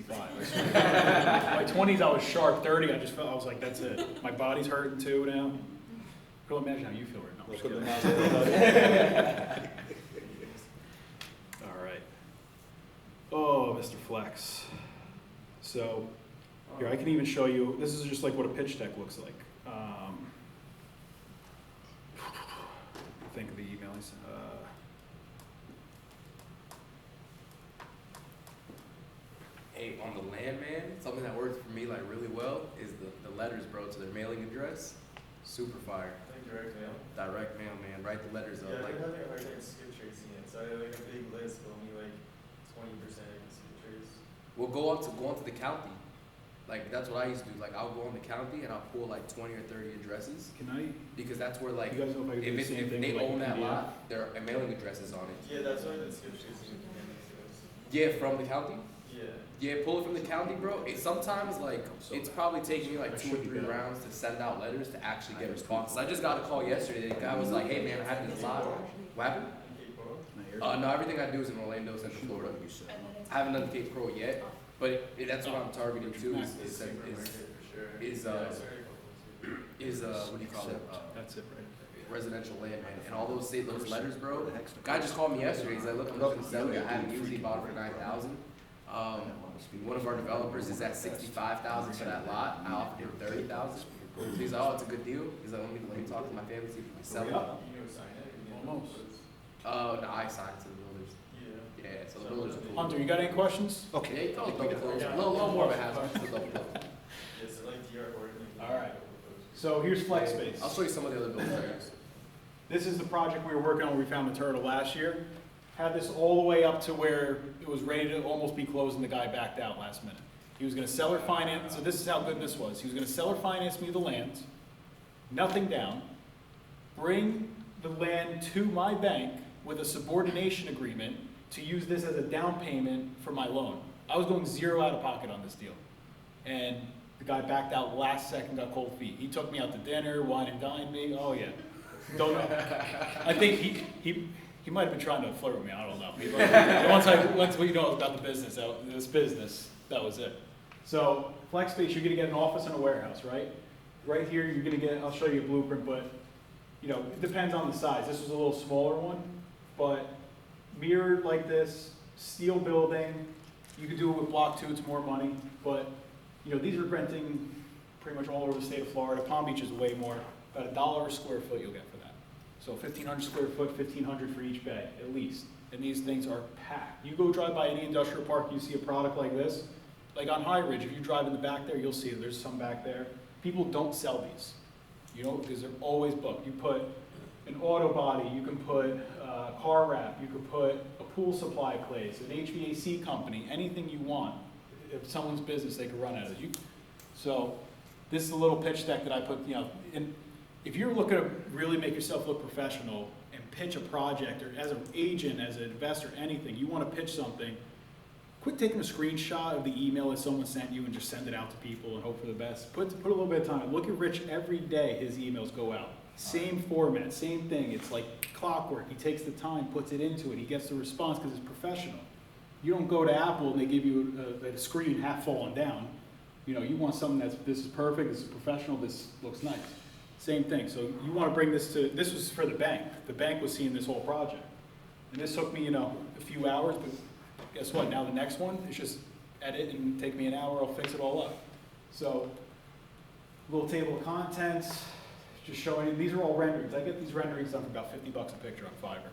25. I swear. My 20s, I was sharp. 30, I was like, that's it. My body's hurting too now. Can't imagine how you feel right now. I'm just kidding. All right. Oh, Mr. Flex. So, here, I can even show you, this is just like what a pitch deck looks like. Think of the emails. Hey, on the land, man, something that works for me like really well is the letters, bro, to their mailing address. Super fire. Like direct mail? Direct mail, man. Write the letters up. Yeah, Like, they're having a hard time skip tracing it, so I have like a big list, but only like 20% I can skip trace. we'll go onto the county. Like, that's what I used to do. Like, I'll go on the county and I'll pull like 20 or 30 addresses Can I, because that's where like, you guys know if I can do the same if thing they with, like, own that PDF? lot, their mailing address is on it. Yeah, that's why the skip tracing goes. Yeah, from the county? Yeah. Yeah, pull it from the county, bro. It sometimes like it's probably taking me like I 2 or should 3 be better. rounds to send out letters to actually get responses. I just got a call yesterday. The guy was like, "Hey man, I had to decide." What happened? Cape Coral? No, everything I do is in Orlando, Central Florida. I haven't done Cape Pro yet, but that's what I'm targeting too. Supermarket for sure. is, Yeah, uh, it's very cool too. Is what do you call it? That's it, right? Residential land, man. And all those letters, bro. Guy just called me yesterday. He's like, "Look, I'm looking to sell it. I haven't usually bought it for 9,000. One of our developers is at 65,000 for that lot. I offered him 30,000. So he's like, "Oh, it's a good deal." He's like, let me talk to my family, see if we can sell it." You know, sign it. You know, Almost. No, I signed to the builders. Yeah. Yeah, so the builders are cool. Hunter, you got any questions? Yeah, you call it double close. A little more of a hazard. Still double close. Yeah, so like DR Horton. All right. So here's Flex Space. I'll show you some of the other buildings I use. This is the project we were working on when we found the turtle last year. Had this all the way up to where it was ready to almost be closed and the guy backed out last minute. He was gonna seller finance, so this is how good this was. He was gonna seller finance me the land, nothing down, bring the land to my bank with a subordination agreement to use this as a down payment for my loan. I was going 0 out of pocket on this deal. And the guy backed out last second, got cold feet. He took me out to dinner, wine and dined me, oh yeah. Don't know. I think he might have been trying to flirt with me, I don't know. Once we know about the business, that was it. So, Flex Space, you're gonna get an office and a warehouse, right? Right here, you're gonna get, I'll show you a blueprint, but, you know, it depends on the size. This was a little smaller one, but mirrored like this, steel building, you could do it with block 2, it's more money, but, you know, these are renting pretty much all over the state of Florida. Palm Beach is way more, about $1 a square foot you'll get for that. So 1,500 square foot, 1,500 for each bay, at least. And these things are packed. You go drive by any industrial park, you see a product like this, like on High Ridge, if you drive in the back there, you'll see it. There's some back there. People don't sell these, you know, because they're always booked. You put an auto body, you can put car wrap, you could put a pool supply place, an HVAC company, anything you want. If someone's business, they could run out of it. So this is a little pitch deck that I put, you know, in. If you're looking to really make yourself look professional and pitch a project, or as an agent, as an investor, anything, you want to pitch something, quit taking a screenshot of the email that someone sent you and just send it out to people and hope for the best. Put a little bit of time. Look at Rich every day, his emails go out. Same format, same thing. It's like clockwork. He takes the time, puts it into it. He gets the response because it's professional. You don't go to Apple and they give you a screen half falling down. You know, you want something that's, this is perfect, this is professional, this looks nice. Same thing. So you want to bring this to, this was for the bank. The bank was seeing this whole project. And this took me, you know, a few hours, but guess what? Now the next one is just edit and take me an hour, I'll fix it all up. So, little table of contents, just showing, these are all renderings. I get these renderings done for about $50 a picture on Fiverr.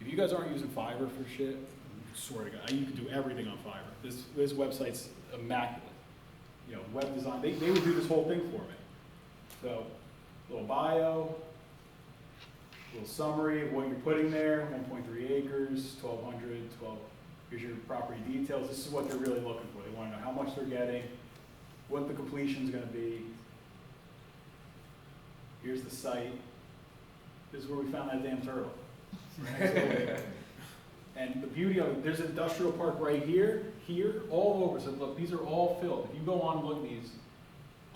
If you guys aren't using Fiverr for shit, I swear to God, you can do everything on Fiverr. This website's immaculate. You know, web design, they would do this whole thing for me. So, little bio, little summary of what you're putting there, 1.3 acres, 1,200, here's your property details. This is what they're really looking for. They want to know how much they're getting, what the completion's going to be. Here's the site. This is where we found that damn turtle. And the beauty of it, there's an industrial park right here, all over. So look, these are all filled. If you go on and look at these,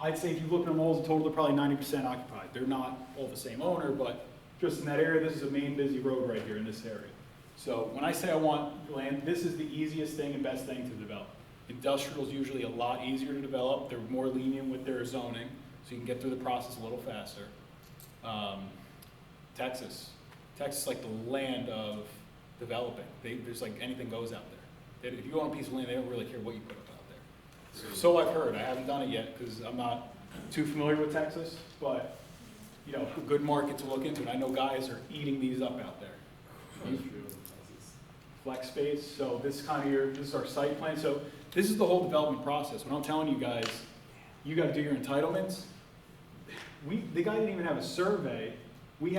I'd say if you look at them all as a total, they're probably 90% occupied. They're not all the same owner, but just in that area, this is a main busy road right here in this area. So when I say I want land, this is the easiest thing and best thing to develop. Industrial is usually a lot easier to develop. They're more lenient with their zoning, so you can get through the process a little faster. Texas is like the land of developing. There's like anything goes out there. If you own a piece of land, they don't really care what you put up out there. So I've heard. I haven't done it yet because I'm not too familiar with Texas, but you know, a good market to look into. And I know guys are eating these up out there. Flex space. So this is our site plan. So this is the whole development process. When I'm telling you guys, you got to do your entitlements. The guy didn't even have a survey. My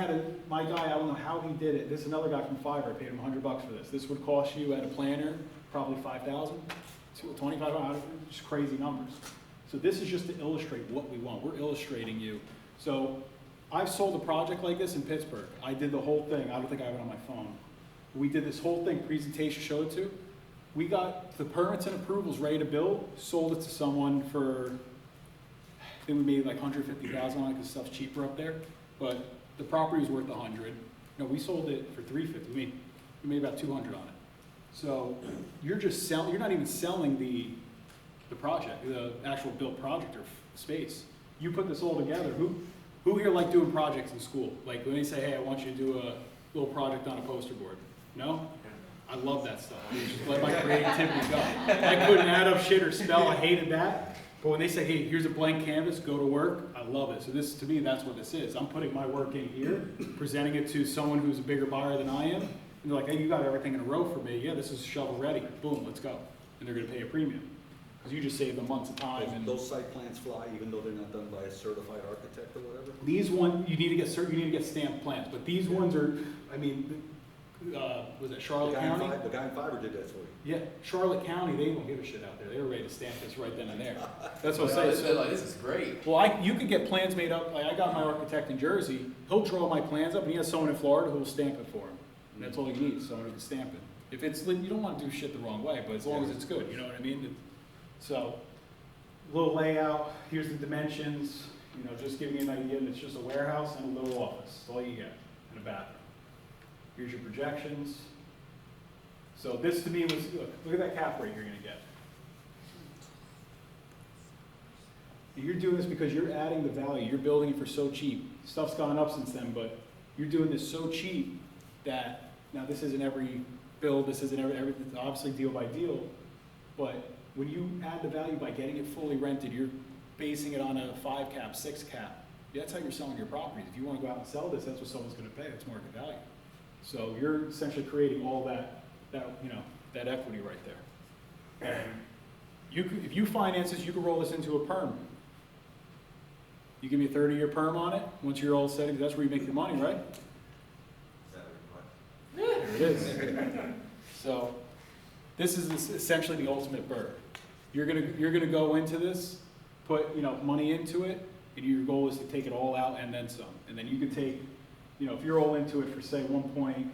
guy, I don't know how he did it. This is another guy from Fiverr. I paid him $100 for this. This would cost you at a planner probably $5,000 to $2,500, just crazy numbers. So this is just to illustrate what we want. We're illustrating you. So I've sold a project like this in Pittsburgh. I did the whole thing. I don't think I have it on my phone. We did this whole thing, presentation, showed it to. We got the permits and approvals ready to build, sold it to someone for, I think we made like $150,000 on it because stuff's cheaper up there. But the property was worth $100. No, we sold it for $350. We made about $200 on it. So you're just selling. You're not even selling the project, the actual built project or space. You put this all together. Who here like doing projects in school? Like when they say, "Hey, I want you to do a little project on a poster board." No? I love that stuff. I mean, just let my creativity go. I couldn't add up shit or spell. I hated that. But when they say, hey, here's a blank canvas, go to work, I love it. So this, to me, that's what this is. I'm putting my work in here, presenting it to someone who's a bigger buyer than I am. And they're like, hey, you got everything in a row for me. Yeah, this is shovel ready. Boom, let's go. And they're going to pay a premium. Because you just save them months of time. And those site plans fly even though they're not done by a certified architect or whatever? These ones, you need to get stamped plans. But these ones are, I mean, was it Charlotte County? The guy in Fiverr did that for you. Yeah, Charlotte County, they don't give a shit out there. They were ready to stamp this right then and there. That's what I'm saying. They're like, this is great. Well, you could get plans made up. Like I got my architect in Jersey. He'll draw my plans up, and he has someone in Florida who will stamp it for him. And that's all he needs, someone who can stamp it. If it's, you don't want to do shit the wrong way, but as long as it's good, you know what I mean? So, little layout. Here's the dimensions. You know, just giving you an idea. It's just a warehouse and a little office. That's all you get, and a bathroom. Here's your projections. So this to me was, look at that cap rate you're gonna get. You're doing this because you're adding the value. You're building it for so cheap. Stuff's gone up since then, but you're doing this so cheap that, now this isn't every build, this isn't everything, obviously deal by deal, but when you add the value by getting it fully rented, you're basing it on a 5 cap, 6 cap. That's how you're selling your properties. If you wanna go out and sell this, that's what someone's gonna pay, that's market value. So you're essentially creating all that equity right there. And if you finance this, you can roll this into a perm. You give me a 30-year perm on it, once you're all set, that's where you make your money, right? There it is. So this is essentially the ultimate bird. You're gonna go into this, put money into it, and your goal is to take it all out and then some. And then you can take, if you're all into it for say 1.4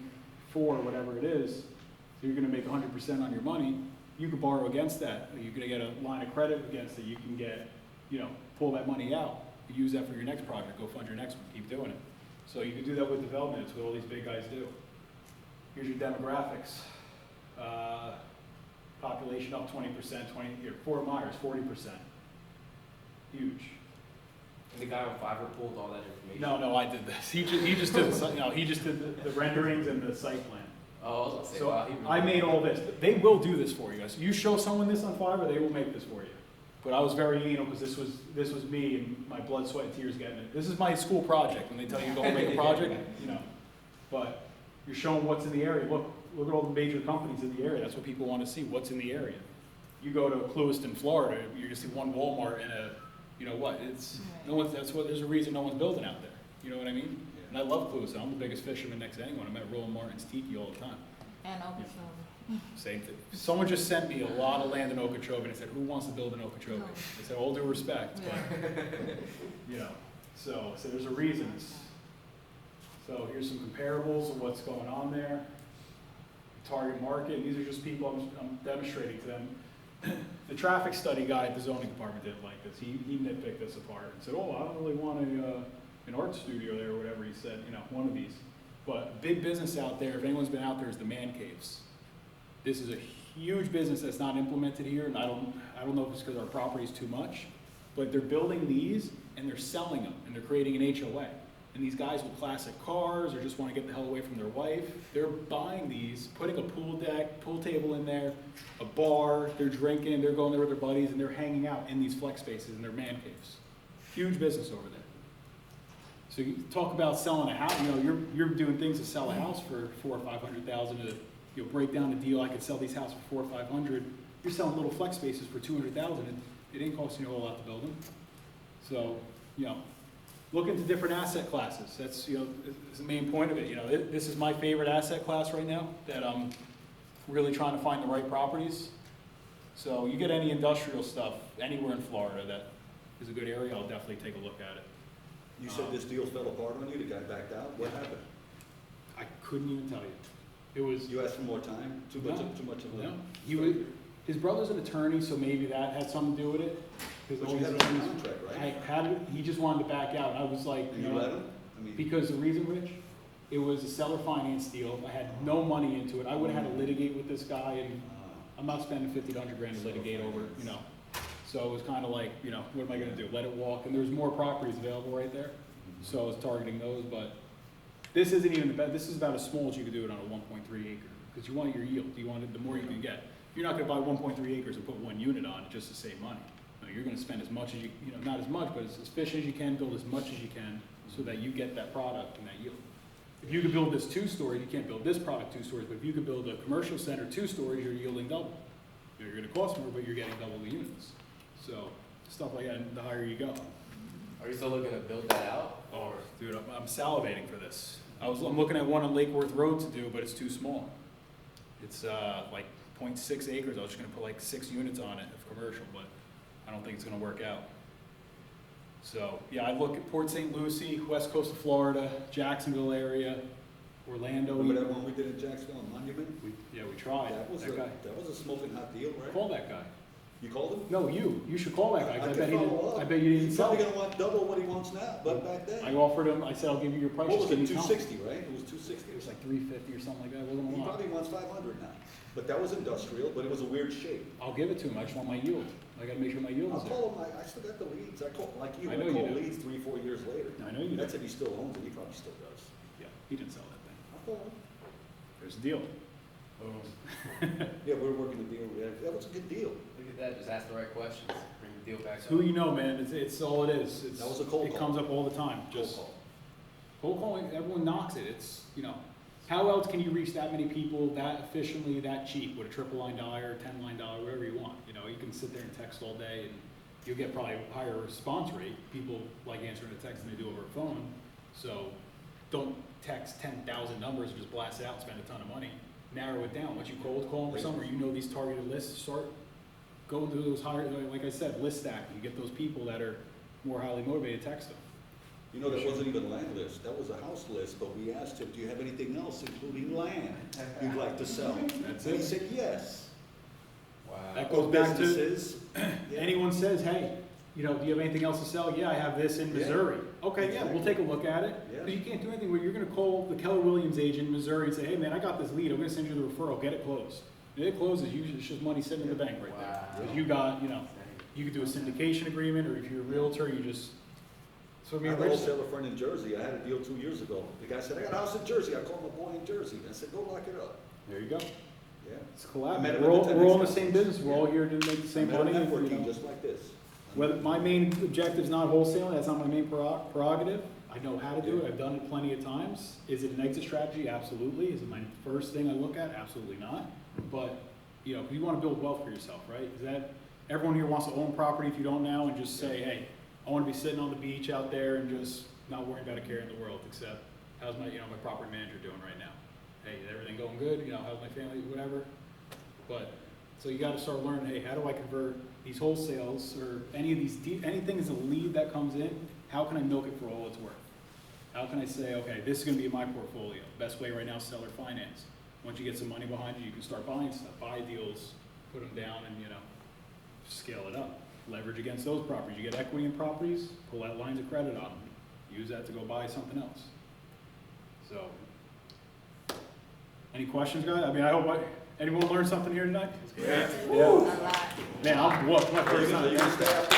or whatever it is, so you're gonna make 100% on your money, you can borrow against that. You're gonna get a line of credit against it. You can get, pull that money out, use that for your next project, go fund your next one, keep doing it. So you can do that with development. It's what all these big guys do. Here's your demographics. Population up 20%, Fort Myers, 40%. Huge. And the guy on Fiverr pulled all that information. No, I did this. He just did he just did the renderings and the site plan. Oh, I was gonna say, So wow, I made all this. They will do this for you guys. You show someone this on Fiverr, they will make this for you. But I was very anal because this was me and my blood, sweat, and tears getting it. This is my school project. When they tell you go make a project, But you're showing what's in the area. Look at all the major companies in the area. That's what people want to see. What's in the area? You go to Clewiston, Florida, you're gonna see one Walmart and a, there's a reason no one's building out there. You know what I mean? And I love Clewiston. I'm the biggest fisherman next to anyone. I'm at Roland Martin's Tiki all the time. And Okeechobee. Same thing. Someone just sent me a lot of land in Okeechobee and said, who wants to build in Okeechobee? I said, all due respect, but, so there's a reason. So here's some comparables of what's going on there. Target market, and these are just people I'm demonstrating to them. The traffic study guy at the zoning department didn't like this. He nitpicked this apart and said, oh, I don't really want an art studio there or whatever he said, one of these. But big business out there, if anyone's been out there, is the man caves. This is a huge business that's not implemented here, and I don't know if it's because our property is too much, but they're building these and they're selling them and they're creating an HOA. And these guys with classic cars or just want to get the hell away from their wife, they're buying these, putting a pool deck, pool table in there, a bar, they're drinking, they're going there with their buddies, and they're hanging out in these flex spaces in their man caves. Huge business over there. So you talk about selling a house, you're doing things to sell a house for $400,000 or $500,000 to, break down the deal. I could sell these houses for $400,000 or $500,000. You're selling little flex spaces for $200,000. It ain't costing you a whole lot to build them. So, look into different asset classes. That's, is the main point of it. This is my favorite asset class right now, that I'm really trying to find the right properties. So you get any industrial stuff anywhere in Florida that is a good area, I'll definitely take a look at it. You said this deal fell apart on you, the guy backed out, what happened? I couldn't even tell you. It was, You asked for more time, too much of a. no. His brother's an attorney, so maybe that had something to do with it. But you had it on contract, right? He just wanted to back out. I was like, And you let him? I mean, because the reason, Rich, it was a seller finance deal. I had no money into it. I would have had to litigate with this guy, and I'm not spending $50 to $100 to litigate over, So it was kind of like, what am I gonna do? Let it walk? And there's more properties available right there. So I was targeting those, but this isn't even the best. This is about as small as you could do it on a 1.3 acre, because you want your yield. You want it, the more you can get. You're not gonna buy 1.3 acres and put one unit on it just to save money. No, you're gonna spend as much as not as much, but as efficient as you can, build as much as you can, so that you get that product and that yield. If you could build this 2-story, you can't build this product 2 stories, but if you could build a commercial center 2 stories, you're yielding double. You're gonna cost more, but you're getting double the units. So, stuff like that, and the higher you go. Are you still looking to build that out? Oh, dude, I'm salivating for this. I'm looking at one on Lake Worth Road to do, but it's too small. It's like 0.6 acres. I was just gonna put like 6 units on it of commercial, but I don't think it's gonna work out. So, yeah, I look at Port St. Lucie, west coast of Florida, Jacksonville area, Orlando. remember that one we did in Jacksonville, Monument? We tried. That was a smoking hot deal, right? Call that guy. You called him? No, you should call that guy, 'cause I I bet you didn't He's sell probably it. gonna want double what he wants now, but back then. I offered him, I said, I'll give you your price. What just was give it, me time. 260, right? It was 260 It or was like something. 350 or something like that. It wasn't a He lot. probably wants 500 now, but that was industrial, but it was a weird shape. I'll give it to him. I just want my yield. I gotta make sure my yield I'll is there. call him, I still got the leads, I call, like you, I I know you call do. leads 3-4 years later. I know you do. That's if he still owns it, he probably still does. Yeah, he didn't sell that thing. I'll call him. There's a deal. Yeah, we're working the deal, that was a good deal. Look at that, just ask the right questions, bring the deal back It's up. who you know, man. It's all it is. That was a cold It call. comes up all the time. Cold Just call. cold calling, everyone knocks it. It's, how else can you reach that many people that efficiently, that cheap with a triple line dialer, 10 line dialer, whatever you want? You can sit there and text all day and you'll get probably a higher response rate. People like answering a text than they do over a phone. So don't text 10,000 numbers and just blast it out and spend a ton of money. Narrow it down. Once you cold call them or somewhere, these targeted lists, start going through those higher, like I said, list stacking. You get those people that are more highly motivated, text them. That wasn't even land list, that was a house list, but we asked him, do you have anything else, including land, you'd like to sell? That's And he it. said, yes. Wow. That Or goes back to, businesses. Yeah. anyone says, hey, do you have anything else to sell? Yeah, I have this in Yeah. Missouri. Okay, yeah, we'll Exactly. take a look at it. Yeah. But you can't do anything where you're gonna call the Keller Williams agent in Missouri and say, hey, man, I got this lead, I'm gonna send you the referral, get it closed. If it closes, usually it's just money sitting in the bank right there. Wow. Because you got, you could do a syndication agreement, or if you're a realtor, you just, so I I mean, have a Rich, wholesaler friend in Jersey, I had a deal 2 years ago. The guy said, I got a house in Jersey, I called my boy in Jersey, I said, go lock it up. there you go. Yeah. It's I met collaborative. him We're at all, the we're all in the tennis same conference. business, we're all here to make the same I met money. him and, networking just like this. Whether, my main objective is not wholesaling, that's not my main prerogative. I know how to do it, I've done it plenty of times. Is it an exit strategy? Absolutely. Is it my first thing I look at? Absolutely not. But, you wanna build wealth for yourself, right? Everyone here wants to own property if you don't now and just say, hey, I wanna be sitting on the beach out there and just not worrying about a care in the world, except how's my property manager doing right now? Hey, is everything going good? How's my family, whatever? But, so you gotta start learning, hey, how do I convert these wholesales or anything is a lead that comes in, how can I milk it for all it's worth? How can I say, okay, this is gonna be my portfolio. Best way right now is seller finance. Once you get some money behind you, you can start buying stuff, buy deals, put them down and, scale it up. Leverage against those properties. You get equity in properties, pull out lines of credit on them. Use that to go buy something else. So, any questions, guys? I mean, Anyone learn something here tonight? A Yeah. lot. Man, I'm whooped. My Are you first gonna, time. you gonna stay after?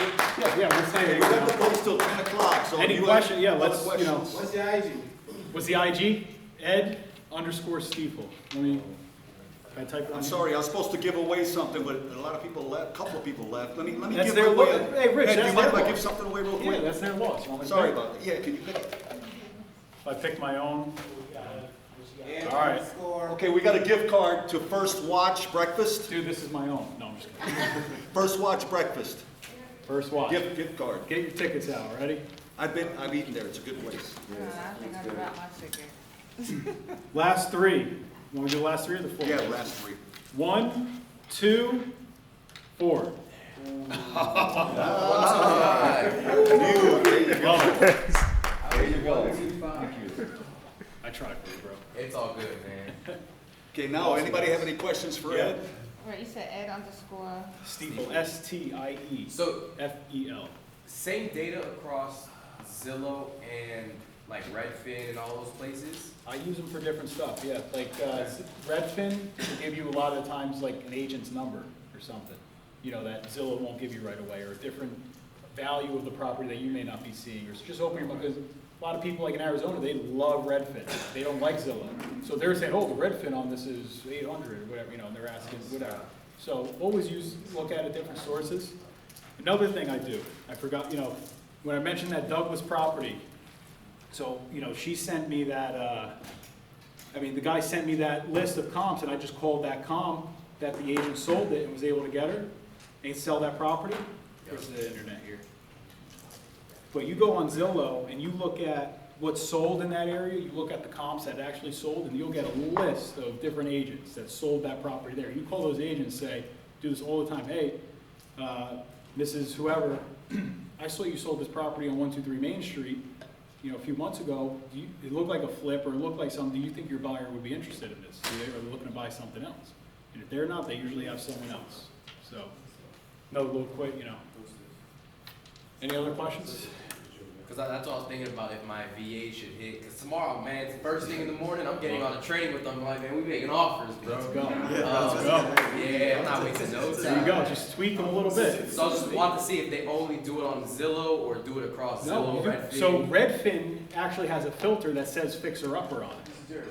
Yeah, we're Hey, saying. we got the place till 10 o'clock, so. Any you question? Yeah, have let's, other you know. questions? What's the IG? What's the IG? Ed_Stiefel. Let me, can I type it on? I'm here? sorry, I was supposed to give away something, but a lot of people left, a couple of people left. Let me That's give their away. loss. Hey, Rich, Ed, do that's you mind if their I give loss. something away real Yeah, quick? that's their loss. You want me to Sorry pick? about that. Yeah, can you pick it? If I pick my own. All right. Okay, we got a gift card to First Watch Breakfast. Dude, this is my own. No, I'm just kidding. First Watch Breakfast. First watch. Gift card. Get your tickets out, ready? I've eaten there. It's a good place. I think I dropped my ticket. Last three. Want me to do the last three or the four? Yeah, last three. 1, 2, 4. There you go. Love it. There you go. I tried for you, bro. It's all good, man. Okay, now, anybody have any questions for Ed? Wait, you said Ed_. Stiefel. STIE. So, FEL. same data across Zillow and like Redfin and all those places? I use them for different stuff, yeah. Like, Redfin will give you a lot of times like an agent's number or something, you know, that Zillow won't give you right away, or a different value of the property that you may not be seeing, or just open your, because a lot of people like in Arizona, they love Redfin. They don't like Zillow. So they're saying, oh, the Redfin on this is 800 or whatever, you know, and they're asking whatever. So always look at it different sources. Another thing I do, I forgot, you know, when I mentioned that Douglas property, so, you know, she sent me that, the guy sent me that list of comps, and I just called that comp that the agent sold it and was able to get her and sell that property. Where's the internet here? But you go on Zillow and you look at what's sold in that area, you look at the comps that actually sold, and you'll get a list of different agents that sold that property there. You call those agents, say, do this all the time, hey, Mrs. Whoever, I saw you sold this property on 123 Main Street, you know, a few months ago. It looked like a flip, or it looked like something. Do you think your buyer would be interested in this? Are they looking to buy something else? And if they're not, they usually have someone else. So, no little quick, you know. Any other questions? Because that's what I was thinking about, if my VA should hit. Because tomorrow, man, it's first thing in the morning, I'm getting on a train with them. I'm like, man, we making offers, bro. Let's go. Yeah, Let's go. Yeah, I'm not wasting no time. There you go. Just tweak them a little bit. So I just want to see if they only do it on Zillow or do it across No, Zillow, Redfin. so Redfin actually has a filter that says fixer upper on it.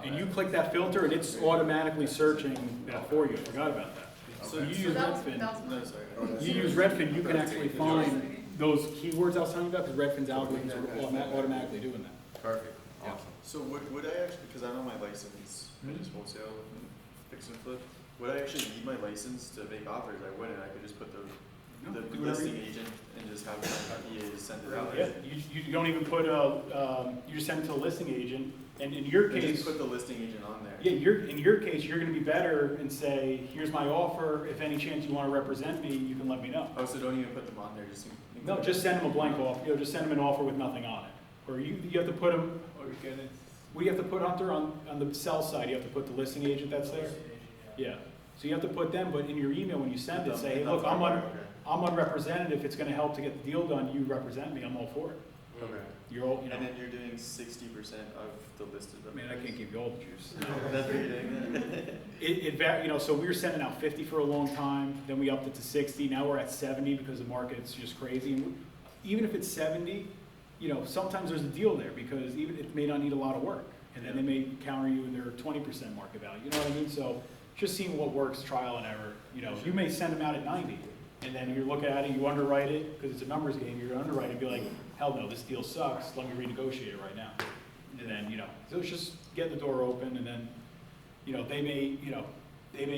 And you click that filter and it's automatically searching that for you. I forgot about that. So you use Redfin. No, sorry. You use Redfin, you can actually find those keywords I was telling you about, because Redfin's algorithms are automatically doing that. Perfect. Yeah. Awesome. So would I actually, because I'm on my license, I just wholesale and fix and flip, would I actually need my license to make offers? I wouldn't, I could just put No, the do whatever listing you- agent and just have my EA send it out. Yeah, you don't even put you just send it to a listing agent, and in your And case, just put the listing agent on there. yeah, in your case, you're gonna be better and say, here's my offer, if any chance you wanna represent me, you can let me know. Oh, so don't even put them on there, just. No, just send them a blank offer, you know, just send them an offer with nothing on it. Or you have to put them, we have to put Hunter on the sell side, you have to put the listing agent that's there. Yeah, so you have to put them, but in your email, when you send it, say, hey, look, I'm unrepresented, if it's gonna help to get the deal done, you represent me, I'm all for it. Okay. You're all, you know, And then you're doing 60% of the listed. man, I can't give you all the juice. That's what you're doing. You know, so we were sending out 50 for a long time, then we upped it to 60, now we're at 70 because the market's just crazy. And even if it's 70, you know, sometimes there's a deal there, because even it may not need a lot of work, and then they may counter you in their 20% market value, you know what I mean? So just seeing what works, trial and error. You know, you may send them out at 90, and then you look at it, you underwrite it, because it's a numbers game, you're underwrite it and be like, hell no, this deal sucks, let me renegotiate it right now. And then, you know, so it's just getting the door open, and then, you know, they may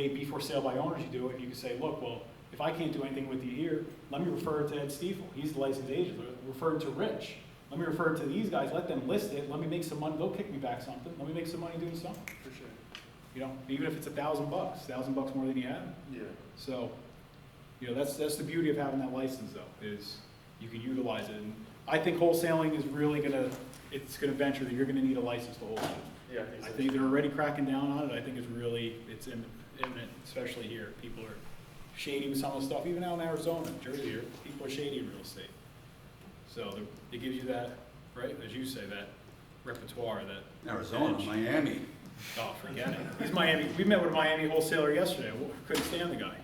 be for sale by owners, you do it, and you can say, look, well, if I can't do anything with you here, let me refer it to Ed Stiefel, he's the licensed agent, refer it to Rich, let me refer it to these guys, let them list it, let me make some money, they'll kick me back something, let me make some money doing something. For sure. You know, even if it's $1,000, $1,000 more than you have. Yeah. So, you know, that's the beauty of having that license though, is you can utilize it. And I think wholesaling is really it's gonna venture that you're gonna need a license to wholesale. Yeah, I think they're already cracking down on it. I think it's imminent, especially here. People are shady with some of the stuff, even out in Arizona, Jersey here, people are shady in real estate. So it gives you that, right, as you say, that repertoire, that. Arizona, edge. Miami. Oh, forget it. He's Miami, we met with a Miami wholesaler yesterday, couldn't stand the guy.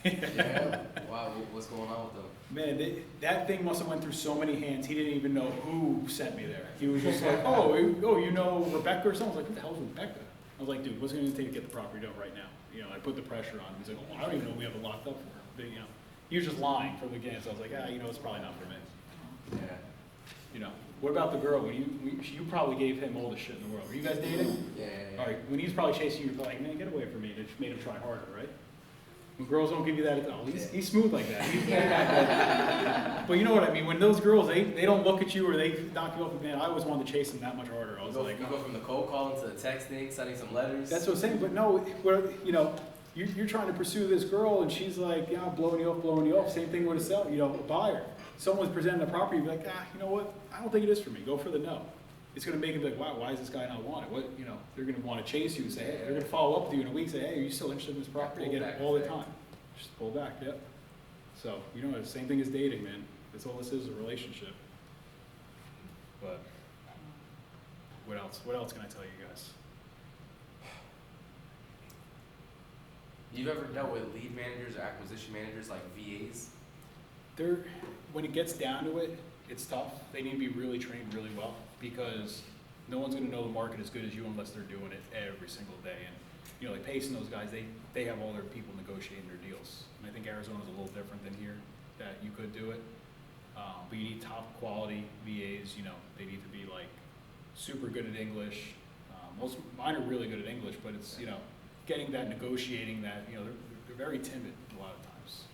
Yeah, wow, what's going on with them? Man, that thing must have went through so many hands, he didn't even know who sent me there. He was just like, oh, you know Rebecca or something? I was like, who the hell's Rebecca? I was like, dude, what's it gonna take to get the property done right now? You know, I put the pressure on him. He's like, oh, I don't even know we have it locked up for her. But, you know, he was just lying from the beginning, so I was like, you know, it's probably not for me. Yeah. You know, what about the girl? You probably gave him all the shit in the world. Were you guys dating? Yeah. All right, when he's probably chasing you, you're like, man, get away from me. It just made him try harder, right? When girls don't give you that, oh, he's smooth like that. But you know what I mean? When those girls, they don't look at you or they knock you off, man, I always wanted to chase them that much harder. I was like, You go from the cold calling to the texting, sending some letters. that's what I'm saying. But no, you know, you're trying to pursue this girl and she's like, yeah, blowing you off. Same thing with a seller, you know, a buyer. Someone's presenting a property, you're like, you know what? I don't think it is for me. Go for the no. It's gonna make them be like, wow, why is this guy not wanted? What, you know, they're gonna want to chase you and say, hey, they're gonna follow up with you in a week, and say, hey, are you still interested in this property? pull Again, back all the effect. time. Just pull back, yep. So, you know, the same thing as dating, man. That's all this is, a relationship. But, what else? What else can I tell you guys? You've ever dealt with lead managers or acquisition managers like VAs? When it gets down to it, it's tough. They need to be really trained really well because no one's gonna know the market as good as you unless they're doing it every single day. And, you know, like Pace and those guys, they have all their people negotiating their deals. And I think Arizona's a little different than here, that you could do it. But you need top quality VAs, you know, they need to be like super good at English. Mine are really good at English, but it's, you know, getting that negotiating that, you know, they're very timid a lot of times.